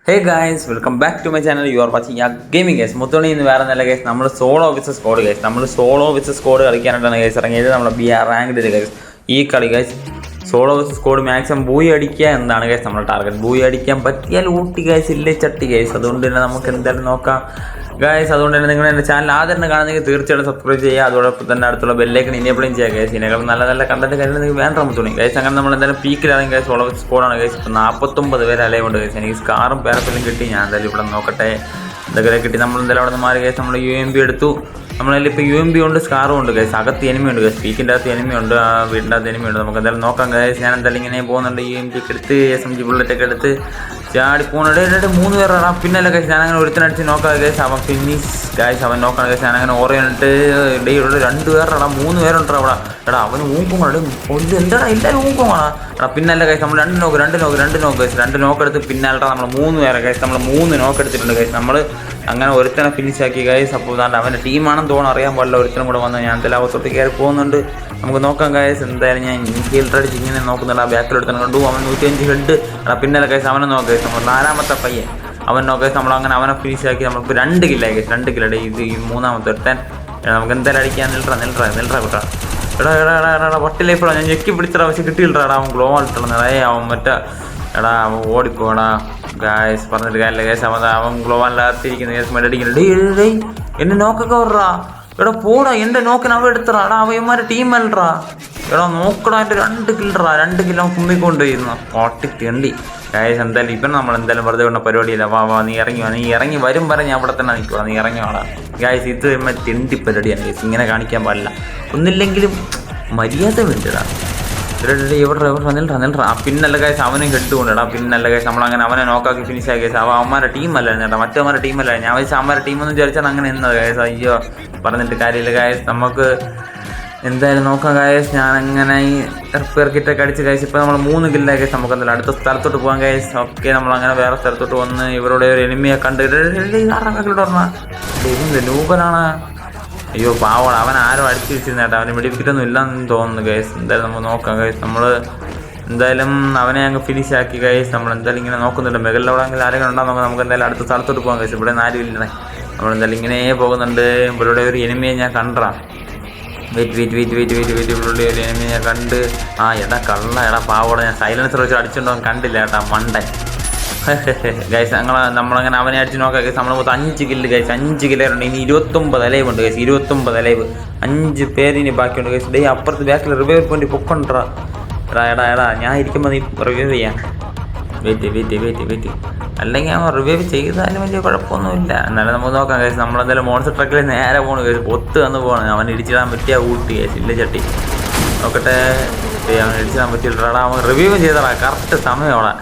Hey guys, welcome back to my channel. You are watching gaming guys. മുത്തോണി ഇന്ന് വേറെ നല്ല ഗൈസ്, നമ്മൾ സോളോ വിസസ് സ്കോഡ് ഗൈസ്. നമ്മൾ സോളോ വിസസ് സ്കോഡ് കളിക്കാനായിട്ടാണ് ഗൈസ് ഇറങ്ങിയത്. നമ്മുടെ BR റാങ്ക്ഡ് ഗൈസ്. ഈ കളി guys solo versus squad maximum booyah അടിക്കുക എന്നാണ് ഗൈസ് നമ്മുടെ ടാർഗറ്റ്. ബൂയി അടിക്കാൻ പറ്റിയാൽ ഊട്ടി ഗൈസ്, ഇല്ലേ ചട്ടി ഗൈസ്. അതുകൊണ്ട് തന്നെ നമുക്ക് എന്തായാലും നോക്കാം ഗൈസ്. അതുകൊണ്ട് തന്നെ നിങ്ങൾ എൻ്റെ ചാനൽ ആദ്യം കാണുന്നെങ്കിൽ തീർച്ചയായിട്ടും സബ്സ്ക്രൈബ് ചെയ്യുക. അതോടൊപ്പം തന്നെ അടുത്തുള്ള ബെല്ലേക്കൻ ഇനേബിളും ചെയ്യുക ഗൈസ്. ഇതിനേക്കാൾ നല്ല നല്ല കണ്ടന്റ് കാര്യങ്ങൾ നിങ്ങൾക്ക് വേണ്ട മുത്തോണി ഗൈസ്. അങ്ങനെ നമ്മൾ എന്തായാലും പീക്കിലാണെങ്കിൽ ഗൈസ് സോളോ വിസസ് സ്കോഡാണ് ഗൈസ്. ഇപ്പോൾ 49 പേര് അലയുണ്ട് ഗൈസ്. എനിക്ക് സ്കാറും പേരപ്പലും കിട്ടി. ഞാൻ എന്തായാലും ഇവിടെ നോക്കട്ടെ എന്തൊക്കെ കിട്ടി. നമ്മൾ എന്തായാലും അവിടെ നിന്ന് മാറി ഗൈസ്. നമ്മൾ UMP എടുത്തു. നമ്മളതിൽ ഇപ്പോൾ UMP ഉണ്ട്, സ്കാറും ഉണ്ട് ഗൈസ്. അകത്ത് എനിമി ഉണ്ട് ഗൈസ്. പീക്കിൻ്റെ അകത്ത് എനിമി ഉണ്ട്, വീടിൻ്റെ അകത്ത് എനിമി ഉണ്ട്. നമുക്ക് എന്തായാലും നോക്കാം ഗൈസ്. ഞാൻ എന്തായാലും ഇങ്ങനെ പോകുന്നുണ്ട്. UMP ഒക്കെ എടുത്ത് SMG ബുള്ളറ്റൊക്കെ എടുത്ത് ചാടി പോകുന്നുണ്ട്. 3 പേരാണ് പിന്നല്ല ഗൈസ്. ഞാനങ്ങനെ ഒരുത്തനടിച്ച് നോക്കാം ഗൈസ്. അവൻ ഫിനിഷ് ഗൈസ്. അവൻ നോക്കണം ഗൈസ്. ഞാനങ്ങനെ ഓറിയനിട്ട് ഇവിടെ 2 പേരാടാ, 3 പേരുണ്ടോ അവിടെ. എടാ അവന് ഊക്കും കൊണ്ടു എന്താടാ എല്ലാവരും ഊക്കും വേണം. എടാ പിന്നല്ല ഗൈസ്. നമ്മൾ 2 നോക്ക് ഗൈസ്. 2 നോക്ക് എടുത്ത് പിന്നാലട്ടാ നമ്മൾ 3 പേരെ ഗൈസ്. നമ്മൾ 3 നോക്ക് എടുത്തിട്ടുണ്ട് ഗൈസ്. നമ്മൾ അങ്ങനെ ഒരുത്തനെ ഫിനിഷ് ആക്കി ഗൈസ്. അപ്പോൾ അതാണ്ട് അവൻ്റെ ടീമാണെന്ന് തോന്നുന്നു, അറിയാൻ പാടില്ല. ഒരുത്തനും കൂടെ വന്ന് ഞാൻ എന്തായാലും അവസരത്തിൽ കയറി പോകുന്നുണ്ട്. നമുക്ക് നോക്കാം ഗൈസ്. എന്തായാലും ഞാൻ ഹീൽഡടിച്ച് ഇങ്ങനെ നോക്കുന്നുണ്ട്. ആ ബാക്കിലെടുത്തന്നെ കണ്ടു. അവൻ 105 ഹെഡ്. എടാ പിന്നല്ല ഗൈസ്. അവനെ നോക്കാം ഗൈസ്. നമ്മൾ 4ാമത്തെ പയ്യൻ അവൻ നോക്കാം. നമ്മളങ്ങനെ അവനെ ഫിനിഷ് ആക്കി. നമ്മൾക്ക് 2 കില്ലായി ഗൈസ്. 2 കില്ലുണ്ട്. ഇത് ഈ 3ാമത്തെ ഒരുത്തൻ. നമുക്ക് എന്തായാലും അടിക്കാൻ നിൽട്ടാ കൂട്ടാ. എടാ വട്ടി ലൈഫാണ്. ഞാൻ ഞെക്കി പിടിച്ചടാ, പക്ഷെ കിട്ടിയിട്ടാ. അവൻ ഗ്ലോ ഇട്ടണം. അവൻ മറ്റേ എടാ അവൻ ഓടിപ്പോടാ ഗായ്സ്. പറഞ്ഞിട്ട് കാര്യമില്ല ഗൈസ്. അവൻ ഗ്ലോവാനിലാത്തിരിക്കുന്ന ഗൈസ്. മെഡടിക്കുന്നു. ഡേ എന്നെ നോക്കൊക്കെ വരാ. എടാ പോടാ, എൻ്റെ നോക്കിന് അവൻ എടുത്തടാ. എടാ അവന്മാരെ ടീം അല്ലടാ. എടാ നോക്കടാ, എൻ്റെ 2 കില്ലറാ. 2 കിലോ കുമ്മിക്കൊണ്ട് ചെയ്യുന്നു. ഓട്ടിക്കേണ്ടി ഗായ്സ്. എന്തായാലും ഇപ്പം നമ്മൾ എന്തായാലും വെറുതെ കൊണ്ട പരിപാടിയില്ല. വാ നീ ഇറങ്ങി വരും വരെ ഞാൻ അവിടെ തന്നെ നിൽക്കുക. നീ ഇറങ്ങി വാടാ ഗായ്സ്. ഇത് തിണ്ടി പരിപാടിയാണ് ഗൈസ്. ഇങ്ങനെ കാണിക്കാൻ പാടില്ല. ഒന്നില്ലെങ്കിലും മര്യാദ വേണ്ടിടാ. ഇവിടെ നിൽട്ടാ. പിന്നല്ല ഗൈസ്. അവനും ഹെഡ് കൊണ്ടിടാ. പിന്നല്ല ഗൈസ്. നമ്മളങ്ങനെ അവനെ നോക്കാക്കി ഫിനിഷ് ആക്കി ഗൈസ്. അവന്മാരുടെ ടീമല്ലായിരുന്നു ചേട്ടാ, മറ്റവന്മാരുടെ ടീമല്ല. ഞാൻ വെച്ചാൽ അവന്മാരുടെ ടീമെന്ന് വിചാരിച്ചാൽ അങ്ങനെ എന്നാ ഗൈസ്. അയ്യോ പറഞ്ഞിട്ട് കാര്യമില്ല ഗൈസ്. നമുക്ക് എന്തായാലും നോക്കാം ഗൈസ്. ഞാനങ്ങനെ ഈ റിപ്പയർ കിറ്റൊക്കെ അടിച്ച് ഗൈസ്. ഇപ്പോൾ നമ്മൾ 3 കില്ലായി ഗൈസ്. നമുക്ക് എന്തായാലും അടുത്ത സ്ഥലത്തോട്ട് പോകാൻ ഗൈസ്. ഓക്കെ നമ്മളങ്ങനെ വേറെ സ്ഥലത്തോട്ട് വന്ന് ഇവരുടെ ഒരു എനിമിയെ കണ്ട് പറഞ്ഞ നൂപനാണ്. അയ്യോ പാവോള, അവൻ ആരും അടിച്ചു വെച്ചിരുന്നേട്ടാ. അവന് വെടിപ്പിക്കൊന്നും ഇല്ലെന്ന് തോന്നുന്നു ഗൈസ്. എന്തായാലും നമുക്ക് നോക്കാം ഗൈസ്. നമ്മൾ എന്തായാലും അവനെ അങ്ങ് ഫിനിഷ് ആക്കി ഗൈസ്. നമ്മൾ എന്തായാലും ഇങ്ങനെ നോക്കുന്നുണ്ട്. മെഗലിലവിടെങ്കിൽ ആരെങ്കിലും ഉണ്ടാകും നോക്കാം. നമുക്ക് എന്തായാലും അടുത്ത സ്ഥലത്തോട്ട് പോകാം ഗൈസ്. ഇവിടെ ആരും ഇല്ലേ. നമ്മളെന്തായാലും ഇങ്ങനെ പോകുന്നുണ്ട്. ഇവരുടെ ഒരു എനിമിയെ ഞാൻ കണ്ടാ. വെയിറ്റ് ഇവരുടെ ഒരു എനിമിയെ ഞാൻ കണ്ട്. എടാ കള്ള, എടാ പാവോടെ. ഞാൻ സൈലൻസർ വെച്ച് അടിച്ചുകൊണ്ടോ കണ്ടില്ല ചേട്ടാ, മണ്ടൻ ഗൈസ്. നമ്മളങ്ങനെ അവനെ അടിച്ച് നോക്കാം ഗൈസ്. നമ്മൾ മൊത്തം 5 കില്ല് ഗൈസ്. 5 കില്ലുണ്ട്. ഇനി 29 അലൈവ് ഉണ്ട് ഗൈസ്. 29 അലൈവ്. 5 പേരിനി ബാക്കിയുണ്ട് ഗൈസ്. ഡേ അപ്പുറത്ത് ബാക്കിൽ റിവൈവ് പോയിന്റ് പൊക്കൊണ്ടാ. എടാ ഞാൻ ഇരിക്കുമ്പോൾ നീ റിവൈവ് ചെയ്യാം. വെയിറ്റ് അല്ലെങ്കിൽ അവൻ റിവൈവ് ചെയ്താലും വലിയ കുഴപ്പമൊന്നുമില്ല. എന്നാലും നമുക്ക് നോക്കാം ഗൈസ്. നമ്മളെന്തായാലും മോൺസ്റ്റർ ട്രക്കിൽ നേരെ പോകണം ഗൈസ്. ഒത്ത് വന്ന് പോകണം. അവൻ ഇടിച്ചിടാൻ പറ്റിയ ഊട്ടി ഗൈസ്. ഇല്ല ചട്ടി നോക്കട്ടെ. അവൻ ഇടിച്ചിടാൻ പറ്റിയിട്ടാ. അവൻ റിവൈവ് ചെയ്തടാ കറക്റ്റ് സമയമോടാ.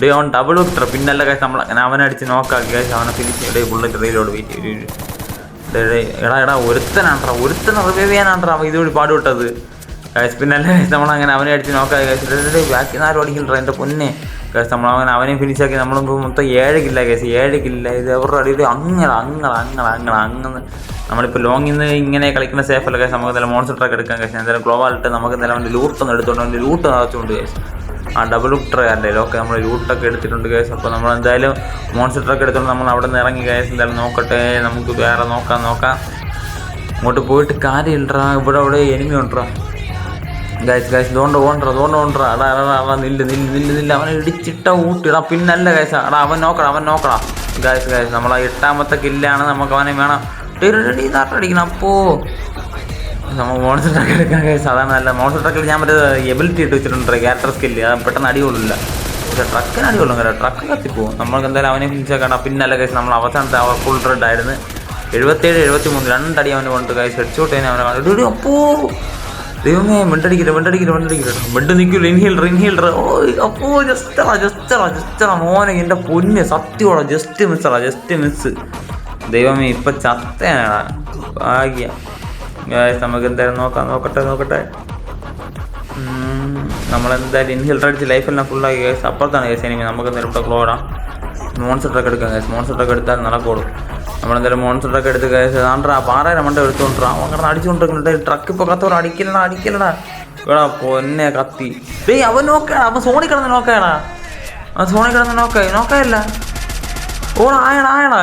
ഡേ ഓൺ ഡബിൾ വിക്ടർ. പിന്നല്ല ഗൈസ്. നമ്മൾ അങ്ങനെ അവനെ അടിച്ച് നോക്കാക്കി ഗൈസ്. അവനെ ഫിനിഷ് ഡേ ബുള്ളറ്റ് റെയിലോട് വെയിറ്റ്. എടാ ഒരുത്തനാണ്ട്രാ. ഒരുത്തനെ റിവൈവ് ചെയ്യാനാണ്ട്രാ അവൻ ഇതുവഴി പാടുവിട്ടത് ഗൈസ്. പിന്നല്ല ഗൈസ്. നമ്മളങ്ങനെ അവനെ അടിച്ച് നോക്കാക്കി ഗൈസ്. ബാക്കി 4 അടിക്കില്ല എൻ്റെ പൊന്നെ ഗൈസ്. നമ്മളങ്ങനെ അവനെയും ഫിനിഷാക്കി. നമ്മളിപ്പോൾ മൊത്തം 7 കില്ല ഗൈസ്. 7 കില്ല. ഇത് അവരുടെ അടിയിൽ അങ്ങനെ നമ്മളിപ്പോൾ ലോങ്ങിൽ നിന്ന് ഇങ്ങനെ കളിക്കുന്ന സേഫ് അല്ല ഗൈസ്. നമുക്ക് എന്തായാലും മോൺസ്റ്റർ ട്രക്ക് എടുക്കാം ഗൈസ്. എന്തായാലും ഗ്ലോവാലിട്ട് നമുക്ക് എന്തായാലും അവൻ്റെ ലൂട്ടൊന്നും എടുത്തുകൊണ്ട് അവൻ്റെ ലൂട്ട് നിറച്ചുകൊണ്ട് ഗൈസ്. ഡബിൾ ട്രയല്ലേ ഒക്കെ നമ്മൾ ലൂട്ടൊക്കെ എടുത്തിട്ടുണ്ട് ഗൈസ്. അപ്പോൾ നമ്മൾ എന്തായാലും മോൺസ്റ്റർ ട്രക്ക് എടുത്തുകൊണ്ട് നമ്മൾ അവിടെ നിന്ന് ഇറങ്ങി ഗൈസ്. എന്തായാലും നോക്കട്ടെ. നമുക്ക് വേറെ നോക്കാം. അങ്ങോട്ട് പോയിട്ട് കാര്യമില്ലടാ. ഇവിടെ എനിമി ഉണ്ടോ ഗൈസ്. തോണ്ട നില്ല. അവനെ ഇടിച്ചിട്ട ഊട്ടിടാ. പിന്നല്ല ഗൈസ്. അവൻ നോക്കടാ ഗൈസ്. നമ്മൾ 8ാമത്തെ കില്ലാണ്. നമുക്ക് അവനെ വേണം. അടിക്കണം. അപ്പോൾ നമ്മൾ മോൺസ്റ്റർ ട്രക്ക് എടുക്കാൻ ഗൈസ്. അതാണ് നല്ല. മോൺസ്റ്റർ ട്രക്കിൽ ഞാൻ മറ്റേ എബിലിറ്റി ഇട്ട് വെച്ചിട്ടുണ്ട്. Character skill. അത് പെട്ടെന്ന് അടികൊള്ളില്ല. പക്ഷേ ട്രക്കിന് അടികൊള്ളും കേട്ടോ. ട്രക്ക് കത്തിപ്പോവും. നമ്മൾക്ക് എന്തായാലും അവനെ ഫിനിഷാക്കണം. പിന്നല്ല ഗൈസ്. നമ്മൾ അവസാനത്തെ അവർ ഫുൾ റെഡ് ആയിരുന്നു. 77 73 2 അടി അവന് കൊണ്ട് ഗൈസ്. ഹെഡ്ഷോട്ട് തന്നെ അവനെ കണ്ടു. അപ്പോൾ ദൈവമേ മിണ്ടടിക്കില്ല. മിണ്ട് നിൽക്കില്ല. ഇൻഹീൽഡർ. അപ്പോ ജസ്റ്ററാ മോനെ. എൻ്റെ പൊന്ന് സത്യോടാ. Just miss. ദൈവമേ ഇപ്പം ചത്തയാണാ ഭാഗ്യം ഗൈസ്. നമുക്ക് എന്തായാലും നോക്കട്ടെ. നമ്മളെന്തായാലും ഇൻഹീൽഡർ അടിച്ച് ലൈഫെല്ലാം ഫുള്ളാക്കി ഗൈസ്. അപ്പുറത്താണ് ഗൈസ് എനിമി. നമുക്ക് എന്തായാലും ഇവിടെ ക്ലോടാം. മോൺസ്റ്റർ ട്രക്ക് എടുക്കാം ഗൈസ്. മോൺസ്റ്റർ ട്രക്ക് എടുത്താൽ നടക്കോളും. നമ്മളെന്തായാലും മോൺസ്റ്റർ ട്രക്ക് എടുത്ത് ഗൈസ്. ആണ്ടാ പാറയുടെ മണ്ട എടുത്തുകൊണ്ടിരാ. അങ്ങനെ അടിച്ചുകൊണ്ടിരിക്കുന്നുണ്ട്. ട്രക്ക് ഇപ്പോൾ കത്തോടെ അടിക്കലടാ. എടാ പൊന്നെ കത്തി. അവൻ നോക്കാടാ. അവൻ സോണി കിടന്ന് നോക്കാടാ. നോക്കായില്ല. ഓടാ ആയടാ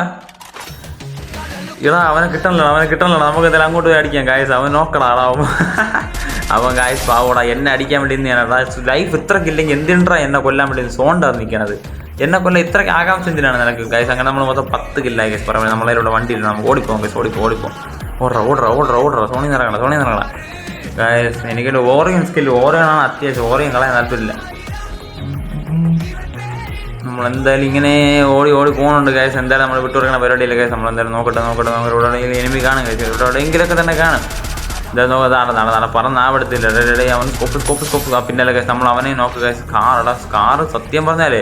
ഇടാ അവനെ കിട്ടണല്ലോ നമുക്ക് എന്തായാലും അങ്ങോട്ട് പോയി അടിക്കാം ഗായ്സ്. അവൻ നോക്കടാ അവൻ ഗായ്സ് പാവോടാ എന്നെ അടിക്കാൻ വേണ്ടി തന്നെയാണ്. ലൈഫ് ഇത്രക്കില്ലെങ്കിൽ എന്തിനാ എന്നെ കൊല്ലാൻ വേണ്ടി സോണ്ടാണ് നിൽക്കണത്. എന്നെ കൊല്ലം ഇത്രയ്ക്ക് ആകാംക്ഷ എന്തിനാണ് നിനക്ക് ഗായ്സ്? അങ്ങനെ നമ്മൾ മൊത്തം 10 കില്ലായി ഗൈസ്. പറയുമ്പോൾ നമ്മളതിലൂടെ വണ്ടിയിൽ നമുക്ക് ഓടിപ്പോകും ഗൈസ്. ഓടിപ്പോകും ഓടറ സോണി നിറങ്ങണം ഗായ്സ്. എനിക്കൊരു ഓറിയൻ സ്കില്ല് ഓറിയനാണ് അത്യാവശ്യം. ഓറിയൻ കളയാൻ താല്പര്യമില്ല. നമ്മളെന്തായാലും ഇങ്ങനെ ഓടി പോകുന്നുണ്ട് ഗൈസ്. എന്തായാലും നമ്മൾ വിട്ടുകൊടുക്കുന്ന പരിപാടിയില്ല ഗൈസ്. നമ്മളെന്തായാലും നോക്കട്ടെ ഇവിടെ എനിമി കാണും ഗൈസ്. എവിടെയെങ്കിലൊക്കെ തന്നെ കാണും. എന്തായാലും നോക്കാം പറന്നാവടത്തില്ല. അവൻ സ്കോപ്പ് പിന്നല്ല ഗൈസ്. നമ്മൾ അവനെ നോക്കുക ഗൈസ്. കാറ് സത്യം പറഞ്ഞാലേ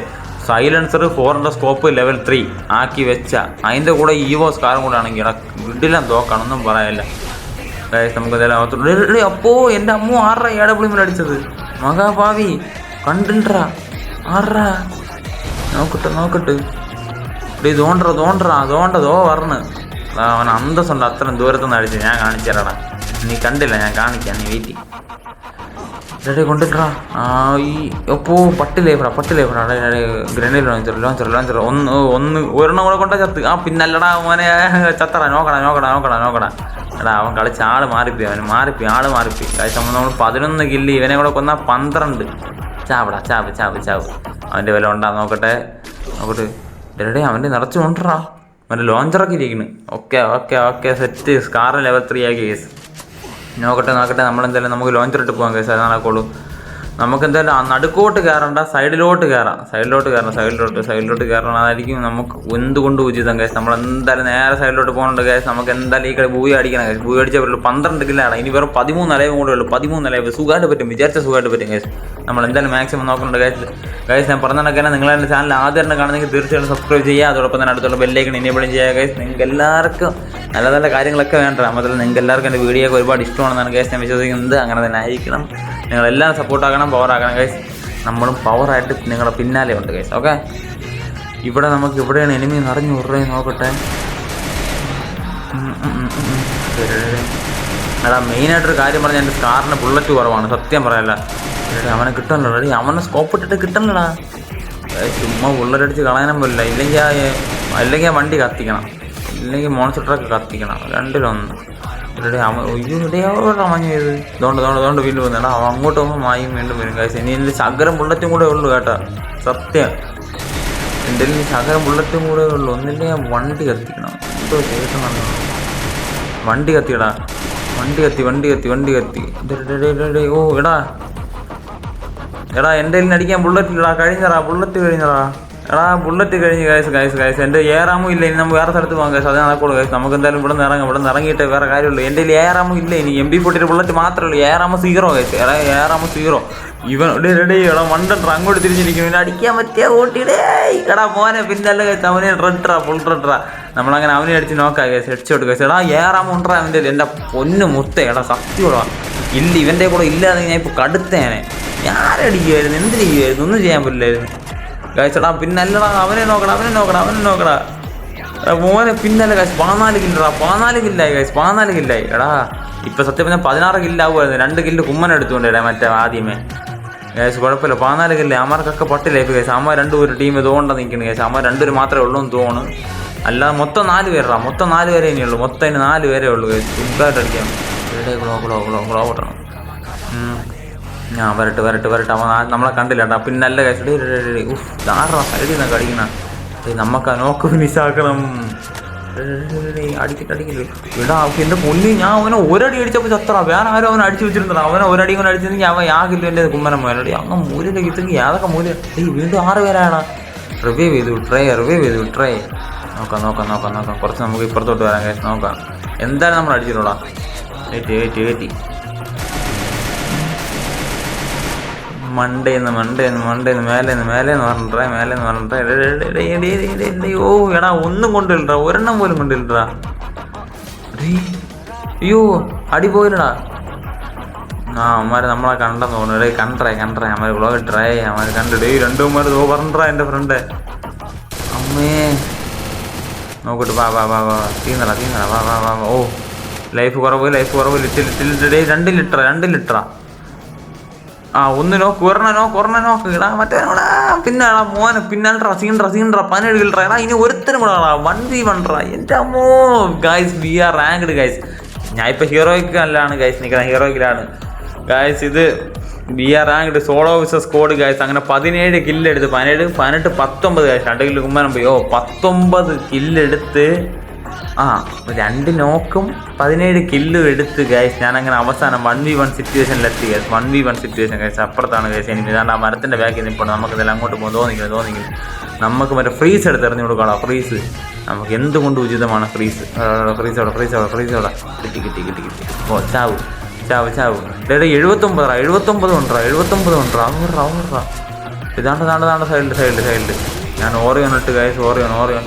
സൈലൻസർ 400 സ്കോപ്പ് ലെവൽ 3 ആക്കി വെച്ച അതിൻ്റെ കൂടെ ഈവോസ് കാറും കൂടെ ആണെങ്കിൽ വിടില്ല തോക്കാണൊന്നും പറയാനില്ല ഗൈസ്. നമുക്ക് എന്തായാലും അപ്പോ എൻ്റെ അമ്മ 6 AW അടിച്ചത് മഹാഭാവി കണ്ടിട്ടാ 6 നോക്കട്ടെ തോണ്ടതോ പറഞ്ഞ് അവൻ അന്തസ്സുണ്ട്. അത്രയും ദൂരത്തുനിന്ന് അടിച്ച് ഞാൻ കാണിച്ചു തരാടാ. നീ കണ്ടില്ല, ഞാൻ കാണിക്കാം, നീ വെയിറ്റ് റെഡി കൊണ്ടിട്ടാ. ഈ ഒപ്പോ പട്ടിലേപ്പടാ ഗ്രനേഡ് ലോഞ്ചർ ഒരെണ്ണം കൂടെ കൊണ്ടാ ചത്ത്. പിന്നല്ലടാ മോനെ ചത്തടാ. നോക്കടാ എടാ അവൻ കളിച്ച ആള് മാറിപ്പോയി. ആള് മാറിപ്പോയി. നമ്മൾ 11 കില്ല് ഇവനെ കൂടെ കൊന്നാ 12. ചാവ് അവൻ്റെ വില ഉണ്ടാ നോക്കട്ടെ ഡേ അവൻ്റെ നിറച്ച് കൊണ്ടറാ. അവൻ്റെ ലോഞ്ചറൊക്കെ ഇരിക്കുന്നു. Okay set. സ്കാർ ലെവൽ 3 ആക്കി കേസ്. നോക്കട്ടെ നമ്മളെന്തായാലും നമുക്ക് ലോഞ്ചർ ഇട്ട് പോകാം കേസ്. അത് നടക്കുള്ളൂ. നമുക്കെന്തായാലും നടുക്കോട്ട് കയറണ്ട, സൈഡിലോട്ട് കയറാം. സൈഡിലോട്ട് കയറണം. അതായിരിക്കും നമുക്ക് എന്തുകൊണ്ട് ഉചിതം കേസ്. നമ്മളെന്തായാലും നേരെ സൈഡിലോട്ട് പോകുന്നുണ്ട് കേസ്. നമുക്ക് എന്തായാലും ഈ കളി ബൂയി അടിക്കണം കേസ്. ബൂയി അടിച്ചാൽ പറ്റുള്ളൂ. 12 കില്ലാണ്. ഇനി വെറും 13 അലൈവ് കൂടെ ഉള്ളൂ. 13 അലൈവ് സുഖമായിട്ട് പറ്റും. വിചാരിച്ച പറ്റും കേസ്. നമ്മളെന്തായാലും മാക്സിമം നോക്കുന്നുണ്ട് ഗൈസ്. ഞാൻ പറഞ്ഞതൊക്കെ നിങ്ങൾ എൻ്റെ ചാനൽ ആദ്യം കാണുന്നെങ്കിൽ തീർച്ചയായിട്ടും സബ്സ്ക്രൈബ് ചെയ്യുക. അതോടൊപ്പം തന്നെ അടുത്തുള്ള ബെല്ലൈക്കൺ എനേബിളും ചെയ്യുക ഗൈസ്. നിങ്ങൾക്ക് എല്ലാവർക്കും നല്ല കാര്യങ്ങളൊക്കെ വേണ്ട. മാത്രമല്ല നിങ്ങൾക്ക് എല്ലാവർക്കും എൻ്റെ വീഡിയോ ഒരുപാട് ഇഷ്ടമാണെന്നാണ് ഗൈസ് ഞാൻ വിശ്വസിക്കുന്നത്. അങ്ങനെ തന്നെ ആയിരിക്കണം. നിങ്ങളെല്ലാം സപ്പോർട്ടാക്കണം, പവറാക്കണം ഗൈസ്. നമ്മളും പവറായിട്ട് നിങ്ങളുടെ പിന്നാലെ ഉണ്ട് ഗൈസ്. ഓക്കെ, ഇവിടെയാണ് എനിമി നിറഞ്ഞു ഉറേ. നോക്കട്ടെ എടാ മെയിനായിട്ടൊരു കാര്യം പറഞ്ഞാൽ എൻ്റെ സ്കാറിന് ബുള്ളറ്റ് കുറവാണ്. സത്യം പറയല്ല. അവനെ കിട്ടണല്ലോ. അവനെ സ്കോപ്പ് ഇട്ടിട്ട് കിട്ടണല്ലടാ. ചുമ്മാ ബുള്ളറ്റ് അടിച്ച് കളയാനും പോലില്ല. ഇല്ലെങ്കിൽ വണ്ടി കത്തിക്കണം, ഇല്ലെങ്കിൽ മോൺസ്റ്റർ ട്രക്ക് കത്തിക്കണം. രണ്ടിലൊന്ന്. മഞ്ഞ ചെയ്ത് ഇതുകൊണ്ട് വീണ്ടും വന്നേടാ. അവൻ അങ്ങോട്ട് പോകുമ്പോൾ മായും വീണ്ടും വരും ഗൈസ്. ഇനി എൻ്റെ ശകരം ബുള്ളറ്റും കൂടെ ഉള്ളൂ കേട്ടാ. സത്യം എൻ്റെ ശകരം ബുള്ളറ്റും കൂടെ ഉള്ളൂ. ഒന്നില്ലേ വണ്ടി കത്തിക്കണം. എന്തോ ചെയ്യണം. വണ്ടി കത്തിയടാ. വണ്ടി കത്തി. ഓ എടാ എൻ്റെ അടിക്കാൻ ബുള്ളറ്റ് ഇല്ലടാ. ബുള്ളറ്റ് കഴിഞ്ഞ് ഗൈസ്. എൻ്റെ ഏറാമോ ഇല്ല. ഇനി നമുക്ക് വേറെ സ്ഥലത്ത് പോകാം ഗൈസ്. അത് നടക്കുള്ളൂ ഗൈസ്. നമുക്ക് എന്തായാലും ഇവിടെ നിന്ന് ഇറങ്ങിയിട്ട് വേറെ കാര്യമുള്ളൂ. എൻ്റെ ഏറാമോ ഇല്ല. ഇനി MP40 ബുള്ളറ്റ് മാത്രമേ ഉള്ളൂ. ഏറാമോ 0 ഗൈസ്. ഏറാമോ 0. ഇവൻ എടാ മണ്ടട്ര അങ്ങോട്ട് തിരിഞ്ഞിരിക്കുന്നു. ഇവനെ അടിക്കാൻ പറ്റിയ ഓട്ടിടേ എടാ മോനെ. പിന്നല്ല ഗൈസ് അവനെ ഫുൾ റെഡറാ. നമ്മളങ്ങനെ അവനെ അടിച്ച് നോക്കാം ഗൈസ്. Headshot guys. എടാ ഏറാമോ ഉണ്ടാ അവൻ്റെ. എൻ്റെ പൊന്ന് മുത്തേ എടാ സത്യമുള്ള ഇല്ല. ഇവൻ്റെ കൂടെ ഇല്ലാതെ ഞാൻ ഇപ്പോൾ കടുത്തേനെ. ഞാനടിക്കുമായിരുന്നു, എന്തിരിക്കുമായിരുന്നു, ഒന്നും ചെയ്യാൻ പറ്റില്ലായിരുന്നു ഗൈസ്. എടാ പിന്നല്ലടാ അവനെ നോക്കടാ മോനെ. പിന്നല്ല ഗൈസ് 14 കില്ലായി ഗൈസ്. 14 കില്ലായി എടാ. ഇപ്പം സത്യം പറഞ്ഞാൽ 16 കില്ലാവുമായിരുന്നു. 2 കില്ല് കുമ്മൻ എടുത്തുകൊണ്ടേ മറ്റേ ആദ്യമേ ഗൈസ്. കുഴപ്പമില്ല. 14 കില്ല. അമാർക്കൊക്കെ പട്ടി ലൈഫ് ഗൈസ്. അമ്മ ഒരു ടീം ഇതുകൊണ്ടാണ് നിൽക്കുന്നത് ഗൈസ്. അമ്മ 2 മാത്രമേ ഉള്ളൂ എന്ന് തോന്നുന്നു. അല്ലാതെ മൊത്തം 4 പേരാ. മൊത്തം 4 പേരേ ഇനിയുള്ളൂ. മൊത്തം അതിന് 4 പേരേ ഉള്ളൂ ഗൈസ്. സുഖമായിട്ട് അടിക്കാം. ഗ്ലോ പൊട്ടണം. ഞാൻ വരട്ടെ. അവൻ നമ്മളെ കണ്ടില്ല കേട്ടോ. പിന്നല്ല ഗൈസ്. ആറാ സൈഡിൽ നിന്നൊക്കെ അടിക്കണ. നമുക്ക് നോക്ക് മിസ്സാക്കണം. അടിക്കില്ല ഇടാ. എൻ്റെ പൊന്നി ഞാൻ അവനെ ഒരടി അടിച്ചപ്പോൾ ചത്ര. വേറെ ആരും അവനെ അടിച്ചു വെച്ചിരുന്നോ. അവനെ ഒരടി കൊണ്ട് അടിച്ചെങ്കിൽ അവൻ യാകില്ല. എൻ്റെ കുമ്മനം പോയാലടി അങ്ങ് മൂലയിലേക്ക് എത്തുമെങ്കിൽ യാതൊക്കെ മൂല. വീണ്ടും 6 പേരാണ്. റിവൈവ് ചെയ്തു ട്രൈ. നോക്കാം. കുറച്ച് നമുക്ക് ഇപ്പുറത്തോട്ട് വരാം ഗൈസ്. നോക്കാം. എന്തായാലും നമ്മൾ അടിച്ചിട്ടുള്ളൂ. ഏറ്റി മണ്ടേന്ന് മേലേന്ന് പറഞ്ഞിട്ടേ. ഓ എടാ ഒന്നും കൊണ്ടില്ലടാ. ഒരെണ്ണം പോലും കൊണ്ടില്ലടാ. അയ്യോ അടി പോയില്ലടാ. അവന്മാര് നമ്മളെ കണ്ടെന്ന് തോന്നുന്നു. കണ്ടേ അവന്മാര് ഗ്ലോവ് ട്രൈ. അവന്മാര് കണ്ടിടേ. 2 പറഞ്ഞാ എൻ്റെ ഫ്രണ്ട്. അമ്മേ നോക്കട്ടെ. വാ തീന്നടാ. വാ. ഓ ലൈഫ് കുറവ്. 2 ലിറ്ററാ. ഒന്ന് നോക്ക് ഒരെണ്ണ നോക്ക് ഇടാ മറ്റേടാ പിന്നാടാ മോനെ പിന്നാൽട്രാ സീൻട്രാ 17 കില്ലറാ എടാ ഇനി ഒരുത്തരും കൂടെ 1v1 എൻ്റെ അമ്മോ guys we are ranked guys. ഞാൻ ഇപ്പൊ ഹീറോയ്ക്കല്ലാണ് ഗൈസ് നിൽക്കുന്നത്, ഹീറോയ്ക്കിലാണ് ഗൈസ്. ഇത് we are ranked solo versus squad guys. അങ്ങനെ 17 കില്ലെടുത്ത് 17 18 19 ഗൈസ്. 2 കില്ല് കുമ്മാനം പോയി. 19 കില്ലെടുത്ത് 2 നോക്കും 17 കില്ലും എടുത്ത് ഗൈസ്. ഞാൻ അങ്ങനെ അവസാനം 1v1 സിറ്റുവേഷനിലെത്തി ഗൈസ്. 1v1 situation guys. അപ്പുറത്താണ് ഗൈസ് എനിക്ക് ഇതാണ്ട് ആ മരത്തിൻ്റെ ബാക്കിൽ നിൽപ്പുണ്ട്. നമുക്ക് ഇതെല്ലാം അങ്ങോട്ട് പോകും തോന്നിക്കുന്നു. നമുക്ക് മറ്റേ ഫ്രീസ് എടുത്ത് എറിഞ്ഞു കൊടുക്കണം. ഫ്രീസ് നമുക്ക് എന്തുകൊണ്ട് ഉചിതമാണ്. ഫ്രീസ് അവിടെ കിട്ടി. ചാവ് 79 ഉണ്ടോ അവറാ. ഇതാണ്ട് സൈഡിൽ ഞാൻ ഓറിയോൺ ഇട്ട് ഗൈസ്. ഓറിയോൺ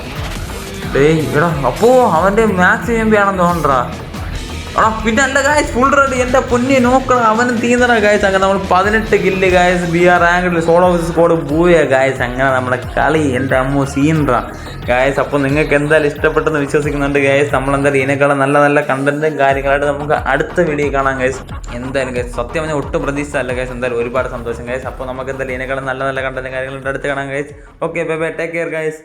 ഡേയ് എടാ അപ്പോ അവൻ്റെ മാക്സ് ചെയ്യുമ്പോൾ ആണെന്ന് തോന്നണ്ടാ എടാ. പിന്നെ അല്ല ഗായ്സ് ഫുൾ റെഡി എൻ്റെ പൊന്നി നോക്കണം അവനും തീന്നറ ഗായ്സ്. അങ്ങനെ നമ്മൾ 18 കില്ല് ഗായ്സ്. ബി ആർ റാങ്ക്ഡിൽ solo versus squad booyah guys. അങ്ങനെ നമ്മുടെ കളി എൻ്റെ അമ്മ സീൻറാ ഗായ്സ്. അപ്പോൾ നിങ്ങൾക്ക് എന്തായാലും ഇഷ്ടപ്പെട്ടെന്ന് വിശ്വസിക്കുന്നുണ്ട് ഗായ്സ്. നമ്മളെന്തായാലും ഇതിനേക്കാളും നല്ല കണ്ടന്റും കാര്യങ്ങളായിട്ട് നമുക്ക് അടുത്ത വീഡിയോ കാണാം ഗായ്സ്. എന്തായാലും ഗായ്സ് സത്യം പറഞ്ഞാൽ ഒട്ടും പ്രതീക്ഷിച്ചല്ല ഗായ്സ്. എന്തായാലും ഒരുപാട് സന്തോഷം ഗായ്സ്. അപ്പോൾ നമുക്ക് എന്തായാലും ഇതിനേക്കാളും നല്ല കണ്ടന്റും കാര്യങ്ങളും അടുത്ത് കാണാം guys. Okay bye take care guys.